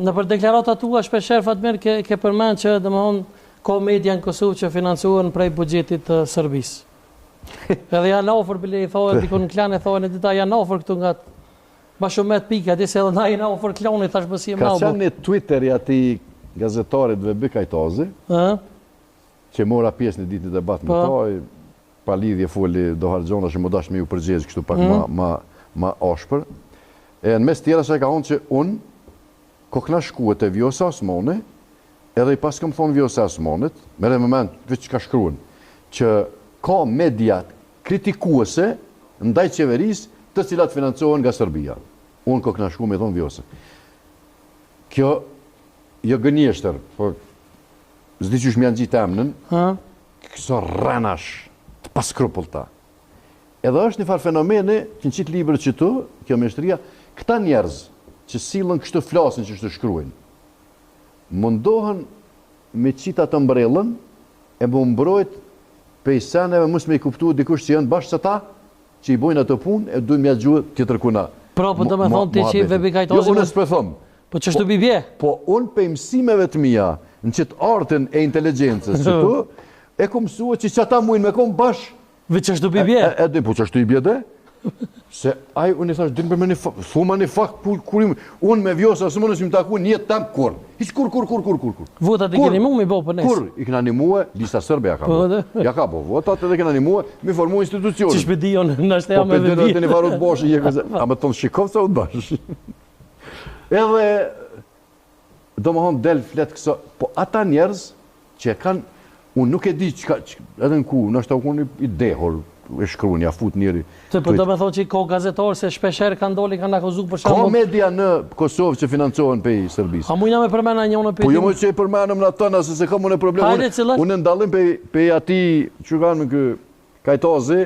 Në për deklaratat tua shpeshherë Fatmir ke përmend që domethënë ka media në Kosovë që financohen prej buxhetit të Serbisë. Edhe janë ofër bile i thonë dikon në klan e thonë dita janë ofër këtu nga ma shumë me të pika, di se edhe na jena ofër kloni tash bësi e Ka maubo. qenë një Twitter i ati gazetarit Vebi Kajtozi, që mora pjesë në ditë në debat me ta, pa lidhje foli do hargjona që më dash me ju përgjegjë kështu pak ma ashpër. E në mes tjera që e ka honë që unë, kokna shkuet e Vjosa Osmani, edhe i pas kam thonë Vjosa Osmanit, mere në moment, veç që ka shkruen, që ka media kritikuese ndaj qeverisë të cilat financohen nga Serbia. Unë kokna shku me thonë Vjosa. Kjo, jo gënjeshtër, po zdi që shmë janë gjitë emnën, këso rrenash të paskrupullta. Edhe është një farë fenomeni që në qitë libër që tu, kjo meshtëria, këta njerëz që silën kështu flasin që kështu shkruajnë, mundohen me qita të mbrellën e më mbrojt pej seneve mos me i kuptu dikush që janë bashkë se ta, që i bojnë atë punë e duhet me atë gjuhë tjetër kuna. Pra, po të me thonë ti që i Vebi Kajtozi... Jo, unë s'pe thëmë. Po që shtu bibje? Po, unë pej mësimeve të mija, në qitë artën e inteligencës që tu, e ku mësua që që ata mujnë me kom bashkë. Vë që shtu bibje? Po që shtu i bje dhe? Se aj, unë i thash, dinë për me një fakt, thuma një fakt, kurim, unë me Vjosa së mënës më taku një tem, kur? Hiq kur. Votat i keni mu mi bo për nesë? Kur? I këna një muë, lista sërbe ja ka bo. Ja ka bo, votat edhe këna një muë, mi formu institucionin. Që shpedion, në ashtë ja me vebi. Po për të një varut boshë, a me tonë shikov sa u të bashë. Edhe, do më honë del flet këso, po ata njerëz që kanë, unë nuk e di që edhe në ku, në ashtë unë i dehor, e shkruan, ja fut njëri. Të për do me thonë që ko gazetarë se shpesher kanë doli, kanë akuzu për shumë... Ka media në Kosovë që financohen pej Serbisë. A mujna me përmena njënë për... Po jo më që i përmenëm në atëna, se ka më në problem. Unë ndallim pej ati që kanë në Kajtozi,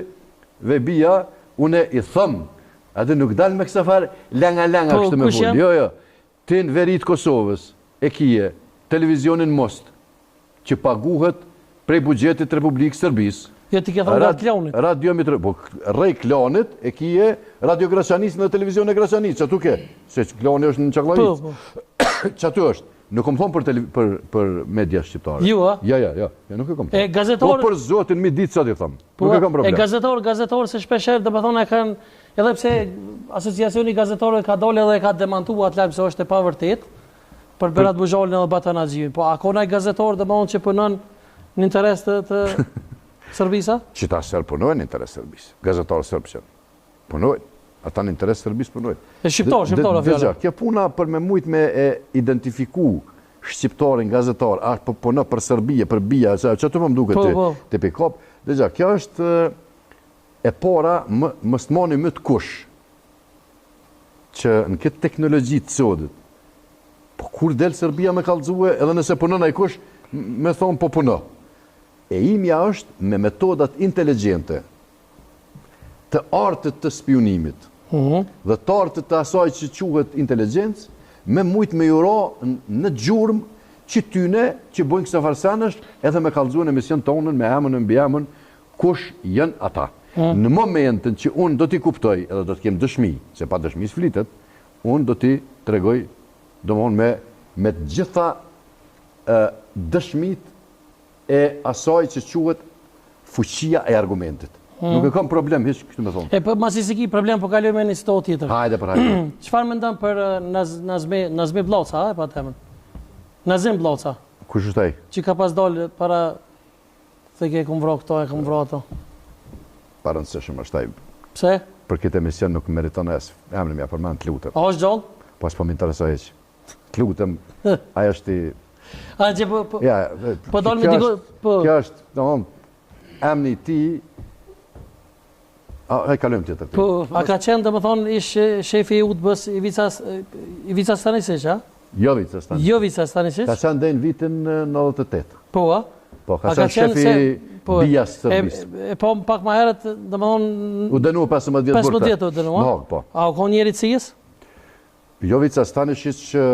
Vebia, unë i thëmë, atë nuk dalë me kësa farë, lenga kështë me full. Jo, ti në verit Kosovës, e kije, televizionin Most, që paguhet prej bugjetit Republikë Serbisë. Jo, ti ke thonë nga klonit. Radio Mitro, po rej klonit e kije Radio Graçanis në televizion e Graçanis, që tu ke, se kloni është në Çaklavic. Që tu është, nuk kom thonë për media shqiptare. Ju, a? Ja, nuk e kom thonë. E gazetor... Po për zotin mi ditë sa t'i thamë, nuk e kom problem. E gazetor se shpesher, dhe me thonë e kanë, edhe pse asociacioni gazetorëve ka dole dhe ka demantu atë lajmë se është e pavërtet, për Berat Buzholin edhe Batanazhiun. Po, a kona i gazetor dhe me thonë që punën në interes të Serbisa? Qita Serb punojnë në interes Serbisë. Gazetarë Serb që punojnë. Ata në interes Serbisë punojnë. E shqiptar a fjallë? Kjo puna për me mujt me e identifiku shqiptarin, gazetar, po punë për Serbia, për Bia, që të më mduke të pikop. Dhe gja, kjo është e para më stmoni më të kush që në këtë teknologji të sodit, po kur del Serbia me kalzue, edhe nëse punën a i kush, me thonë po punë. E imja është me metodat inteligente të artët të spionimit dhe të artët të asaj që quhet inteligencë, me mujt me juro në gjurëm që tyne që bojnë kësa farsanësht edhe me kalzuen emision tonën, me emën, mbi emën, kush janë ata. Në momentin që unë do t'i kuptoj edhe do t'kem dëshmi, se pa dëshmi s'flitet, unë do t'i tregoj me të gjitha dëshmit e asaj që quhet fuqia e argumentit. Nuk e kam problem, hiç kështu me thonë. E për masi si ki problem, po kaloj me një sto tjetër. Hajde. Çfarë mendon për Nazmi Bllauca, e pa temën? Nazim Bllauca. Kush është ai? Që ka pas dalë para se ke kumvro këto, e kumvro ato. Para rëndësishëm është ai. Pse? Për këtë emision nuk meriton as emrin më përmend, të lutem. A është gjallë? Po s'po më interesoj hiç. Të lutem, ai është i... A që po dalë me diku... Kjo është, emni ti... A kalojmë tjetër ti. A ka qenë, dhe më thonë, ish shefi i UTB-s Ivica Stanisic, a? Jovica Stanisic. Jovica Stanisic? Ka qenë dhe në vitin 98. Po, a? Po, ka qenë shefi Bias Serbisë. Po, pak ma herët, dhe më thonë... U dënua 15 vjetë bërta. 15 vjetë u dënua? Po. A u konë njeri cijës? Jovica Stanisic që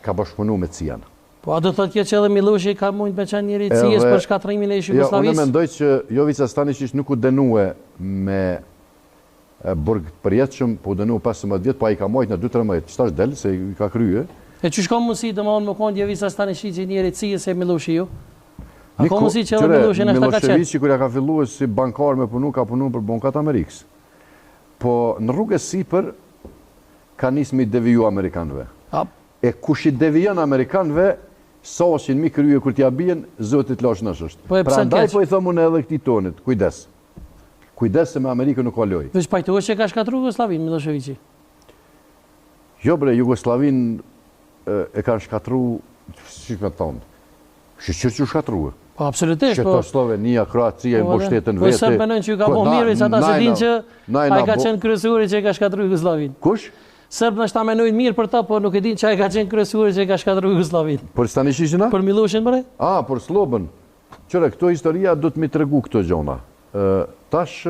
ka bashkëpunu me cijanë. Po, a do të thotë që edhe Miloshi ka mund me qenë njeri cijës për shkatrimin e Jugosllavisë? Unë mendoj që Jovica Stanisic nuk u dënua me burg përjetshëm, po u dënua 15 vjetë, po a i ka mojtë në 2-13, qëta është delë, se i ka krye. E që shko mundësi të më konë Djevisa Stanishi që njeri cijë se Miloshi ju? A ka mundësi që edhe Miloshin e shta ka qenë? Miloševići kërja ka fillu si bankar me punu, ka punu për Bankat Amerikës. Po në rrugës sipër ka nisë mi deviju Amerikanëve. E kush i devijon Amerikanëve, sashin mi krye kur t'ja bien, zotit lash nësh është. Pra ndaj po i thomun edhe këti tonit, kujdes. Kujdes se me Amerikën nuk ka loj. Veç pajtohesh që ka shkatru Jugoslavin, Miloševići? Jo bre, Jugoslavin e kanë shkatru, si ka thonë, shqyqyr që shkatruë. Po, absolutisht. Slovenia, Kroacia, i mbështetën Po, vete. së përnën që ju ka po mirë, që ata se din që a i ka qenë kryesuri që i ka shkatru Jugoslavin. Kush? Sërbë në shta menojnë mirë për ta, po nuk e din që a i ka qenë kryesuri që i ka shkatru Jugoslavin. Për Stanishishina? Për Miloshin, bëre? Për Slobën. Qëre, këto historia do të mi tregu këto gjona. Tash,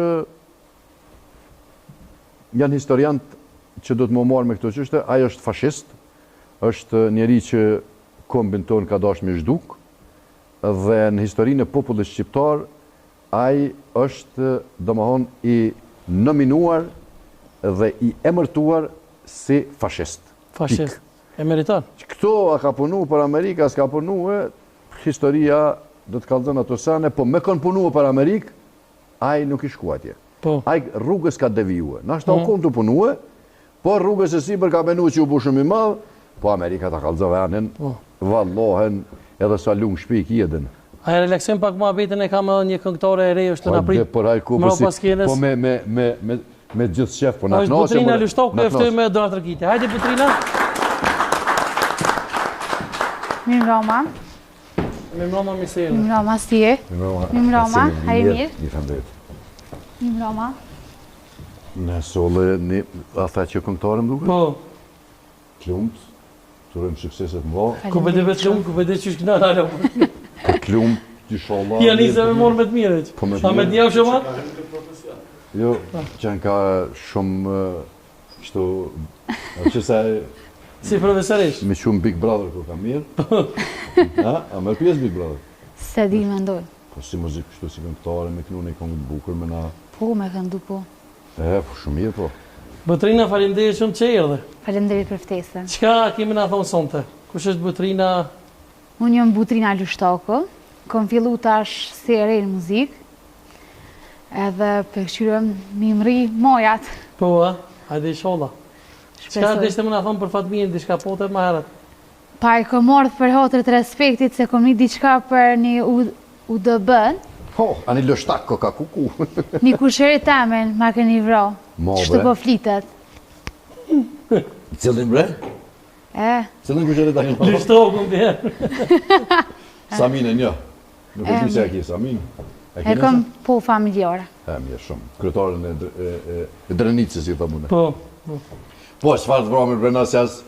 janë historiant që do të më marrë me këto qështë, ajo është fashist, është njeri që kombin tonë ka dash me zhduk, dhe në historinë e popullit shqiptar, ai është, domethënë, i nominuar dhe i emërtuar si fashist. Fashist. E meriton. Këto a ka punu për Amerikë, s'ka punu, historia do të kallëzën ato sane, po me kanë punu për Amerikë, ai nuk i shku atje. Ai rrugës ka devijue. Nashta u konë të punu, po rrugës e sipër ka menu që u bu shumë i madhë, po Amerika ta kallëzëve anin, vallohen, edhe sa lungë shpi i kjedin. A e relaksojmë pak ma betën e kam edhe një këngëtare e rej është të në prit. Po me gjithë shef, po në knashe. është Butrina Lushtokë e ftoj me Donat Rëkiti. Hajde Butrina. Mirë Roma. Mirë Roma, misere. Mirë Roma, si e? Mirë Roma, hajë mirë. Një fëndrit. Mirë Roma. Në sole, a tha që këngëtare më duke? Po. Klumët. Turëm sukseset më. Ku pëjde vetë lumë, ku pëjde që shkëna në alë. Për klumë, që sholla... Ja njëse me morë me të mire që. A me t'njavë shumë? Jo, që në ka shumë... Kështu... Qësa... Si profesoresh? Me shumë Big Brother kur ka mirë. A mërë pjesë Big Brother? Se di me ndoj. Po si muzikë kështu si këngëtare, me kënu një këngë bukur me na... Po, me këndu po. Po shumë mirë po. Butrina, falenderit shumë që erdhe. Falenderit për ftesën. Qka kemi na thonë sonte? Kush është Butrina? Unë jëmë Butrina Lushtokë, kom fillu tash si e rejnë muzikë, edhe përkëshyrëm mi mri mojat. Po, hajde i sholla. Qka deshte më na thonë për Fatmijin, diçka pote më herët? Pa i kom mordhë për hotër të respektit, se kom një diçka për një UDB-n. Ani Lushtak, ka kuku. Një kushëri temen, ma keni vro. Qështu po flitet. Cëllin bre? Cëllin kushëri ta një? Lushtokë më bjerë. Samin e një. Nuk e di se e ki Samin. E kom po familjore. Mirë shumë. Kryetarën e Drenicës, si të mune. Po. Po, çfarë të vromir bre nëse as...